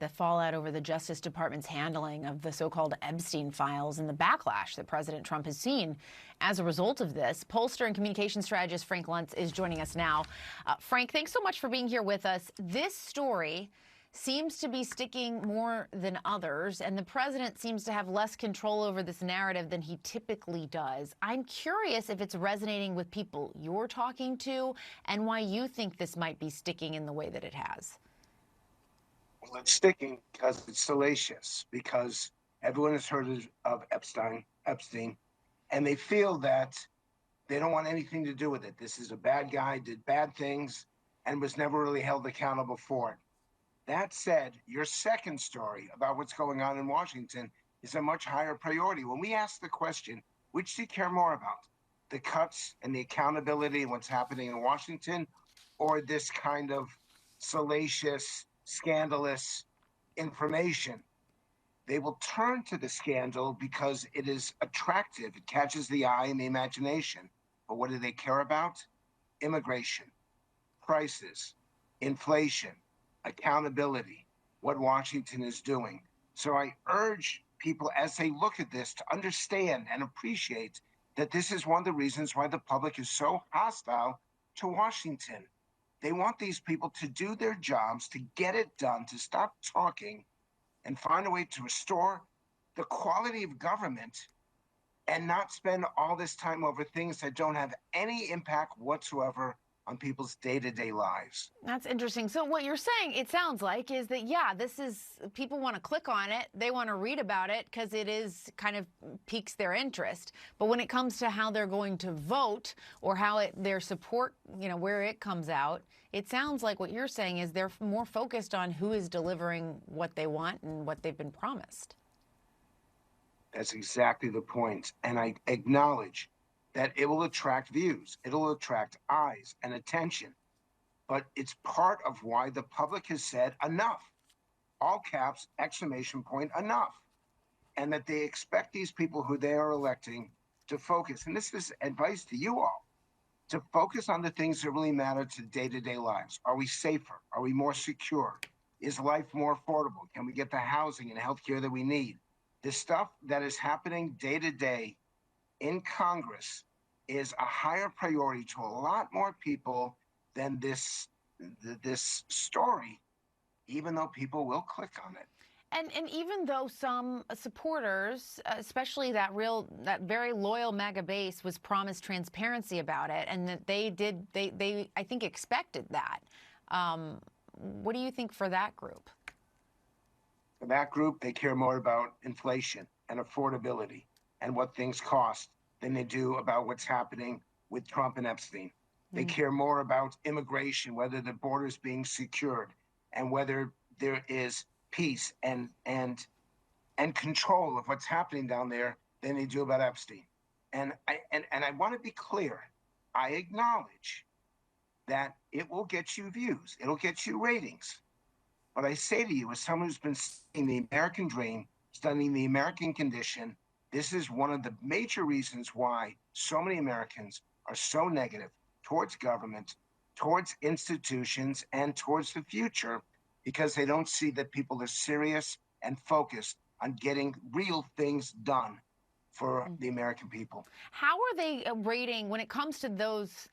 the fallout over the Justice Department's handling of the so-called Epstein files and the backlash that President Trump has seen as a result of this. Pollster and communication strategist Frank Luntz is joining us now. Frank, thanks so much for being here with us. This story seems to be sticking more than others, and the president seems to have less control over this narrative than he typically does. I'm curious if it's resonating with people you're talking to and why you think this might be sticking in the way that it has. Well, it's sticking because it's salacious, because everyone has heard of Epstein, and they feel that they don't want anything to do with it. This is a bad guy, did bad things, and was never really held accountable for it. That said, your second story about what's going on in Washington is a much higher priority. When we ask the question, which do you care more about? The cuts and the accountability and what's happening in Washington, or this kind of salacious, scandalous information? They will turn to the scandal because it is attractive. It catches the eye and the imagination. But what do they care about? Immigration, prices, inflation, accountability, what Washington is doing. So I urge people as they look at this to understand and appreciate that this is one of the reasons why the public is so hostile to Washington. They want these people to do their jobs, to get it done, to stop talking and find a way to restore the quality of government and not spend all this time over things that don't have any impact whatsoever on people's day-to-day lives. That's interesting. So what you're saying, it sounds like, is that, yeah, this is, people want to click on it. They want to read about it because it is kind of piques their interest. But when it comes to how they're going to vote or how their support, where it comes out, it sounds like what you're saying is they're more focused on who is delivering what they want and what they've been promised. That's exactly the point. And I acknowledge that it will attract views, it'll attract eyes and attention. But it's part of why the public has said enough, all caps, exclamation point, enough. And that they expect these people who they are electing to focus, and this is advice to you all, to focus on the things that really matter to day-to-day lives. Are we safer? Are we more secure? Is life more affordable? Can we get the housing and healthcare that we need? The stuff that is happening day to day in Congress is a higher priority to a lot more people than this story, even though people will click on it. And even though some supporters, especially that very loyal MAGA base, was promised transparency about it, and that they I think expected that. What do you think for that group? For that group, they care more about inflation and affordability and what things cost than they do about what's happening with Trump and Epstein. They care more about immigration, whether the border is being secured, and whether there is peace and control of what's happening down there than they do about Epstein. And I want to be clear. I acknowledge that it will get you views, it'll get you ratings. But I say to you, as someone who's been studying the American dream, studying the American condition, this is one of the major reasons why so many Americans are so negative towards government, towards institutions, and towards the future, because they don't see that people are serious and focused on getting real things done for the American people. How are they rating when it comes to those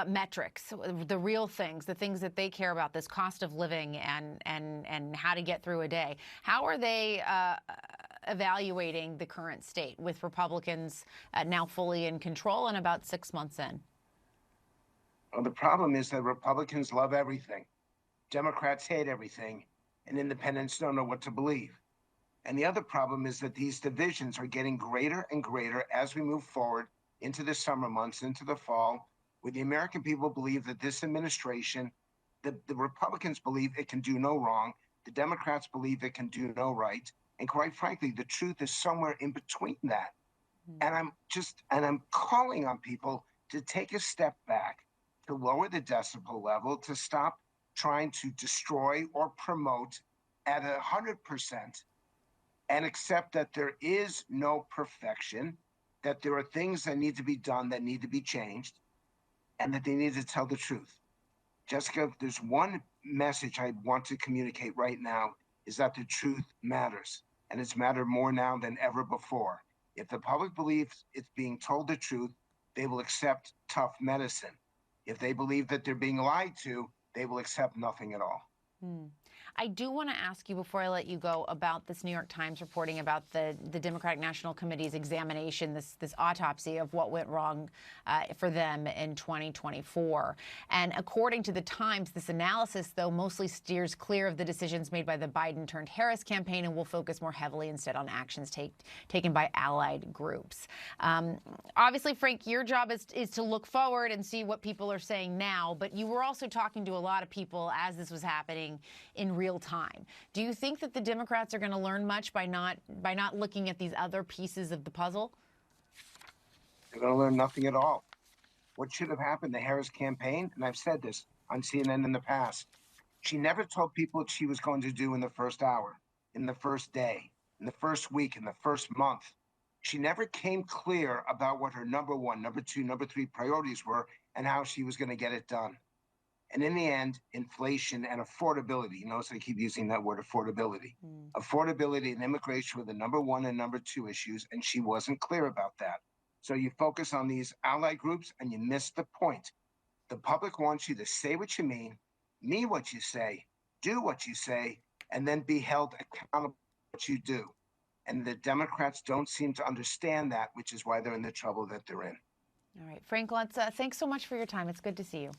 metrics, the real things, the things that they care about, this cost of living and how to get through a day? How are they evaluating the current state with Republicans now fully in control and about 6 months in? Well, the problem is that Republicans love everything. Democrats hate everything, and independents don't know what to believe. And the other problem is that these divisions are getting greater and greater as we move forward into the summer months, into the fall, where the American people believe that this administration, the Republicans believe it can do no wrong, the Democrats believe it can do no right, and quite frankly, the truth is somewhere in between that. And I'm calling on people to take a step back, to lower the decibel level, to stop trying to destroy or promote at 100%, and accept that there is no perfection, that there are things that need to be done, that need to be changed, and that they need to tell the truth. Jessica, there's one message I want to communicate right now, is that the truth matters, and it's mattered more now than ever before. If the public believes it's being told the truth, they will accept tough medicine. If they believe that they're being lied to, they will accept nothing at all. I do want to ask you before I let you go about this New York Times reporting about the Democratic National Committee's examination, this autopsy of what went wrong for them in 2024. And according to the Times, this analysis, though, mostly steers clear of the decisions made by the Biden-turned-Harris campaign and will focus more heavily instead on actions taken by allied groups. Obviously, Frank, your job is to look forward and see what people are saying now, but you were also talking to a lot of people as this was happening in real time. Do you think that the Democrats are going to learn much by not looking at these other pieces of the puzzle? They're going to learn nothing at all. What should have happened, the Harris campaign, and I've said this on CNN in the past, she never told people what she was going to do in the first hour, in the first day, in the first week, in the first month. She never came clear about what her number one, number two, number three priorities were and how she was going to get it done. And in the end, inflation and affordability, you notice I keep using that word, affordability. Affordability and immigration were the number one and number two issues, and she wasn't clear about that. So you focus on these allied groups and you miss the point. The public wants you to say what you mean what you say, do what you say, and then be held accountable for what you do. And the Democrats don't seem to understand that, which is why they're in the trouble that they're in. All right, Frank Luntz, thanks so much for your time. It's good to see you.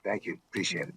Thank you. Appreciate it.